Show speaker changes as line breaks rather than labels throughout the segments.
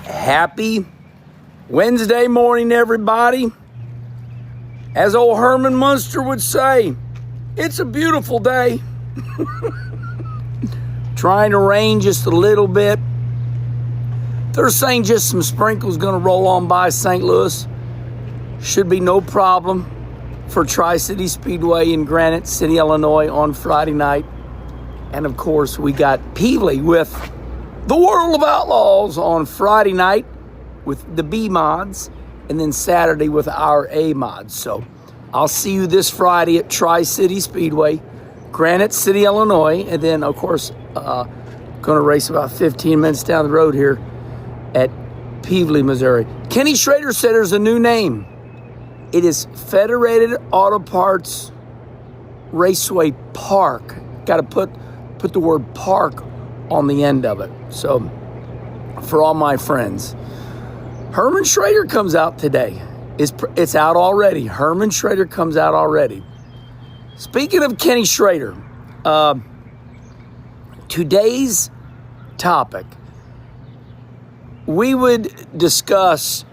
Happy Wednesday morning, everybody. As old Herman Munster would say, it's a beautiful day. Trying to rain just a little bit. They're saying just some sprinkles going to roll on by St. Louis. Should be no problem for Tri-City Speedway in Granite City, Illinois on Friday night. And of course, we got Peevely with the World of Outlaws on Friday night with the B mods, and then Saturday with our A mods. So I'll see you this Friday at Tri-City Speedway, Granite City, Illinois, and then of course going to race about 15 minutes down the road here at Peevely, Missouri. Kenny Schrader said there's a new name. It is Federated Auto Parts Raceway Park. Got to put the word park on the end of it. So for all my friends, Herman Schrader comes out today. It's out already. Herman Schrader comes out already. Speaking of Kenny Schrader, today's topic, we would discuss,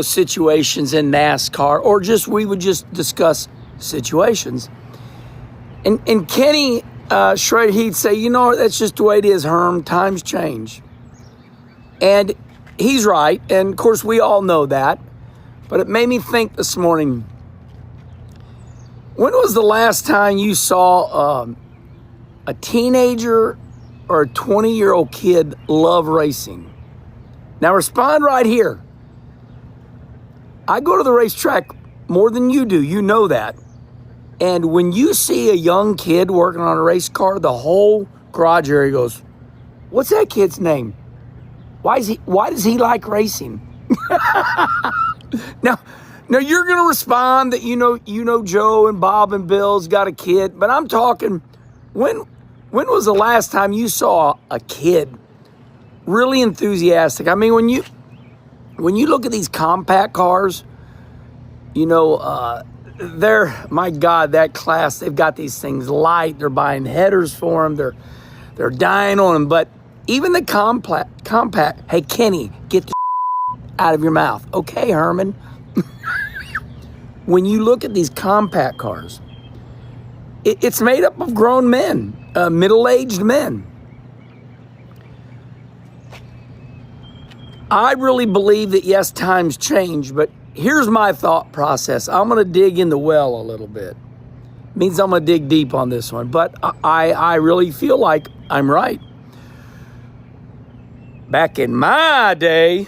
situations in NASCAR, or we would just discuss situations. And Kenny Schrader, he'd say, that's just the way it is, Herm. Times change. And he's right. And, of course, we all know that. But it made me think this morning, when was the last time you saw a teenager or a 20-year-old kid love racing? Now, respond right here. I go to the racetrack more than you do. You know that. And when you see a young kid working on a race car, the whole garage area goes, what's that kid's name? Why does he like racing? Now you're going to respond that you know Joe and Bob and Bill's got a kid, but I'm talking, when was the last time you saw a kid really enthusiastic? I mean, when you look at these compact cars, my God, that class, they've got these things light. They're buying headers for them. They're dying on them. But even the compact, hey, Kenny, get the out of your mouth. Okay, Herman. When you look at these compact cars, it's made up of grown men, middle-aged men. I really believe that, yes, times change, but here's my thought process. I'm going to dig in the well a little bit. Means I'm going to dig deep on this one, but I really feel like I'm right. Back in my day,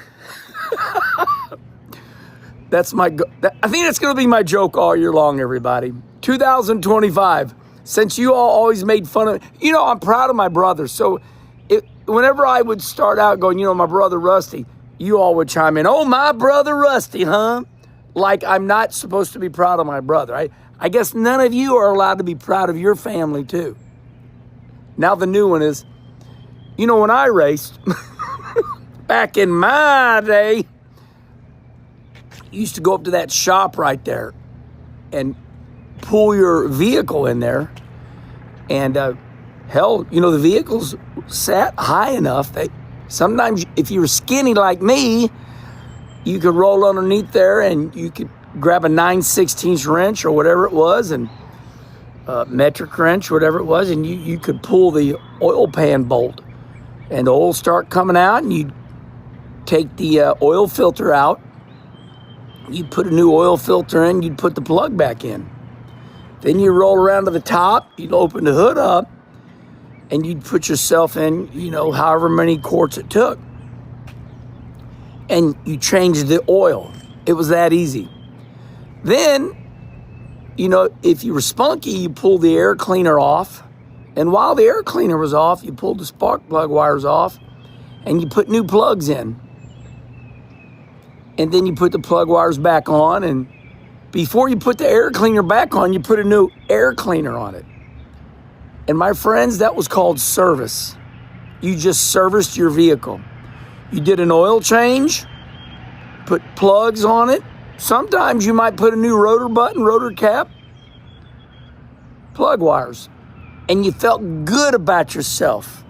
I think that's going to be my joke all year long, everybody. 2025, since you all always made fun of me, I'm proud of my brother. So whenever I would start out going, my brother Rusty, you all would chime in, oh, my brother Rusty, huh? Like I'm not supposed to be proud of my brother. I guess none of you are allowed to be proud of your family, too. Now the new one is, when I raced, back in my day, you used to go up to that shop right there and pull your vehicle in there. And hell, the vehicles sat high enough that sometimes if you were skinny like me, you could roll underneath there and you could grab a 9/16 wrench or whatever it was, and metric wrench, whatever it was, and you could pull the oil pan bolt and the oil start coming out, and you'd take the oil filter out. You'd put a new oil filter in, you'd put the plug back in. Then you roll around to the top, you'd open the hood up, and you'd put yourself in, however many quarts it took. And you changed the oil. It was that easy. Then, if you were spunky, you pulled the air cleaner off. And while the air cleaner was off, you pulled the spark plug wires off, and you put new plugs in. And then you put the plug wires back on, and before you put the air cleaner back on, you put a new air cleaner on it. And my friends, that was called service. You just serviced your vehicle. You did an oil change, put plugs on it. Sometimes you might put a new rotor button, rotor cap, plug wires. And you felt good about yourself.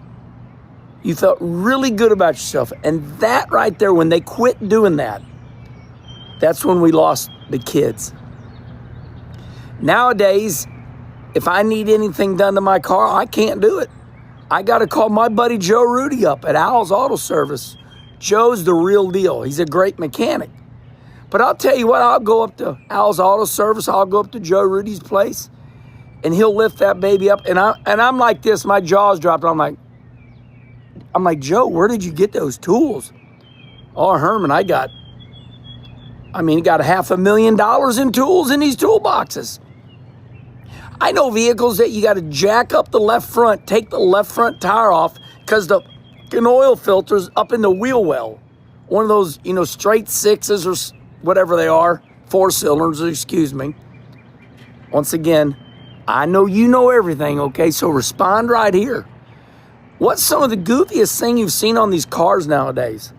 You felt really good about yourself. And that right there, when they quit doing that, that's when we lost the kids. Nowadays, if I need anything done to my car, I can't do it. I got to call my buddy Joe Rudy up at Al's Auto Service. Joe's the real deal. He's a great mechanic. But I'll tell you what, I'll go up to Al's Auto Service. I'll go up to Joe Rudy's place, and he'll lift that baby up. And I'm like this. My jaw's dropped. I'm like, Joe, where did you get those tools? Oh, Herman, he got $500,000 in tools in these toolboxes. I know vehicles that you got to jack up the left front, take the left front tire off because the oil filter's up in the wheel well. One of those, straight sixes or whatever they are, 4 cylinders, excuse me. Once again, I know you know everything, okay? So respond right here. What's some of the goofiest thing you've seen on these cars nowadays?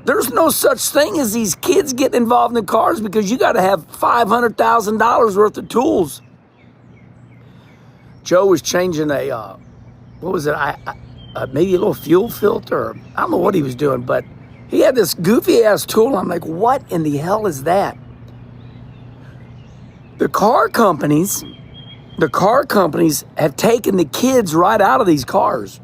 There's no such thing as these kids getting involved in the cars because you got to have $500,000 worth of tools. Joe was changing maybe a little fuel filter. I don't know what he was doing, but he had this goofy ass tool. I'm like, what in the hell is that? The car companies have taken the kids right out of these cars.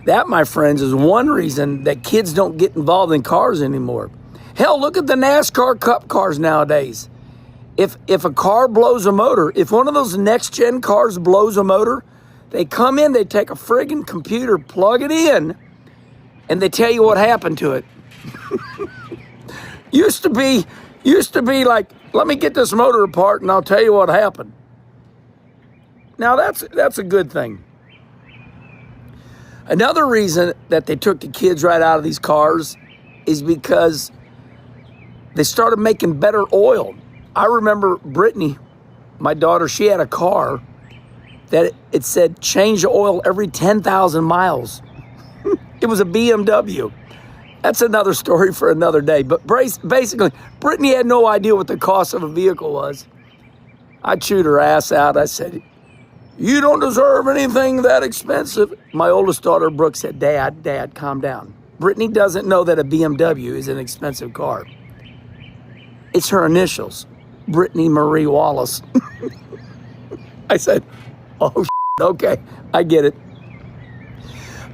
That, my friends, is one reason that kids don't get involved in cars anymore. Hell, look at the NASCAR Cup cars nowadays. If a car blows a motor, if one of those next-gen cars blows a motor, they come in, they take a friggin' computer, plug it in, and they tell you what happened to it. Used to be like, let me get this motor apart and I'll tell you what happened. Now that's a good thing. Another reason that they took the kids right out of these cars is because they started making better oil. I remember Brittany, my daughter, she had a car that it said change the oil every 10,000 miles. It was a BMW. That's another story for another day. But basically, Brittany had no idea what the cost of a vehicle was. I chewed her ass out. I said, you don't deserve anything that expensive. My oldest daughter, Brooke, said, Dad, calm down. Brittany doesn't know that a BMW is an expensive car. It's her initials, Brittany Marie Wallace. I said, oh, okay, I get it.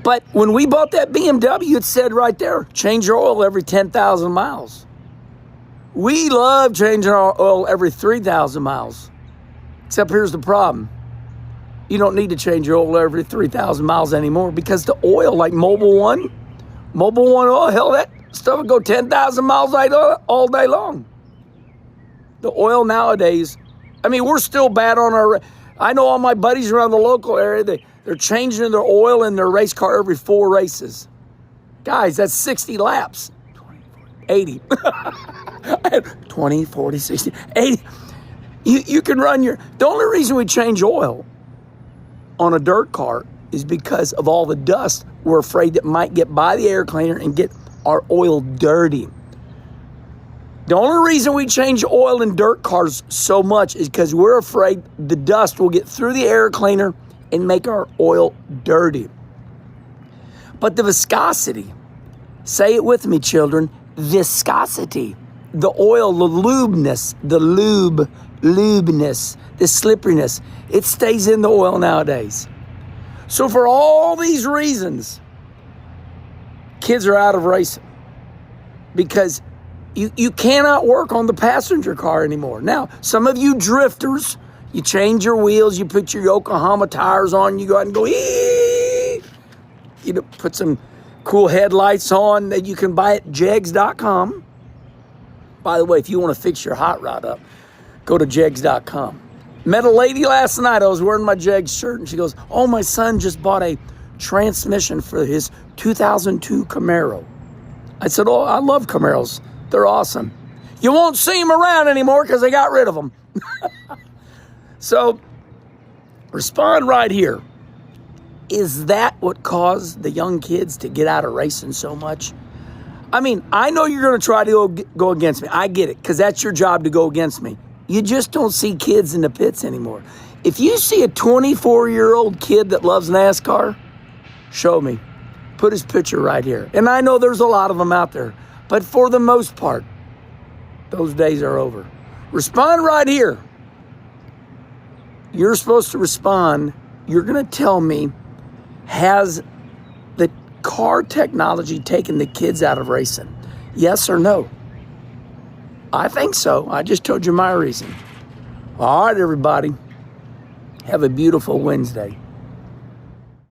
But when we bought that BMW, it said right there, change your oil every 10,000 miles. We love changing our oil every 3,000 miles. Except here's the problem. You don't need to change your oil every 3,000 miles anymore because the oil, like Mobil 1 oil, hell, that stuff would go 10,000 miles all day long. The oil nowadays, we're still bad on our... I know all my buddies around the local area, they're changing their oil in their race car every 4 races. Guys, that's 60 laps. 80. 20, 40, 60, 80. You can run the only reason we change oil on a dirt car is because of all the dust. We're afraid that might get by the air cleaner and get our oil dirty. The only reason we change oil in dirt cars so much is because we're afraid the dust will get through the air cleaner and make our oil dirty. But the viscosity, say it with me, children, viscosity, the oil, the lubeness, the slipperiness, it stays in the oil nowadays. So for all these reasons, kids are out of racing because you cannot work on the passenger car anymore. Now, some of you drifters, you change your wheels, you put your Yokohama tires on, you go out and go, ee! You put some cool headlights on that you can buy at JEGS.com. By the way, if you want to fix your hot rod up, go to JEGS.com. Met a lady last night. I was wearing my JEGS shirt, and she goes, oh, my son just bought a transmission for his 2002 Camaro. I said, oh, I love Camaros. They're awesome. You won't see them around anymore because they got rid of them. So, respond right here. Is that what caused the young kids to get out of racing so much? I know you're going to try to go against me. I get it, because that's your job to go against me. You just don't see kids in the pits anymore. If you see a 24-year-old kid that loves NASCAR, show me. Put his picture right here. And I know there's a lot of them out there, but for the most part, those days are over. Respond right here. You're supposed to respond. You're going to tell me, has the car technology taken the kids out of racing? Yes or no? I think so. I just told you my reason. All right, everybody. Have a beautiful Wednesday.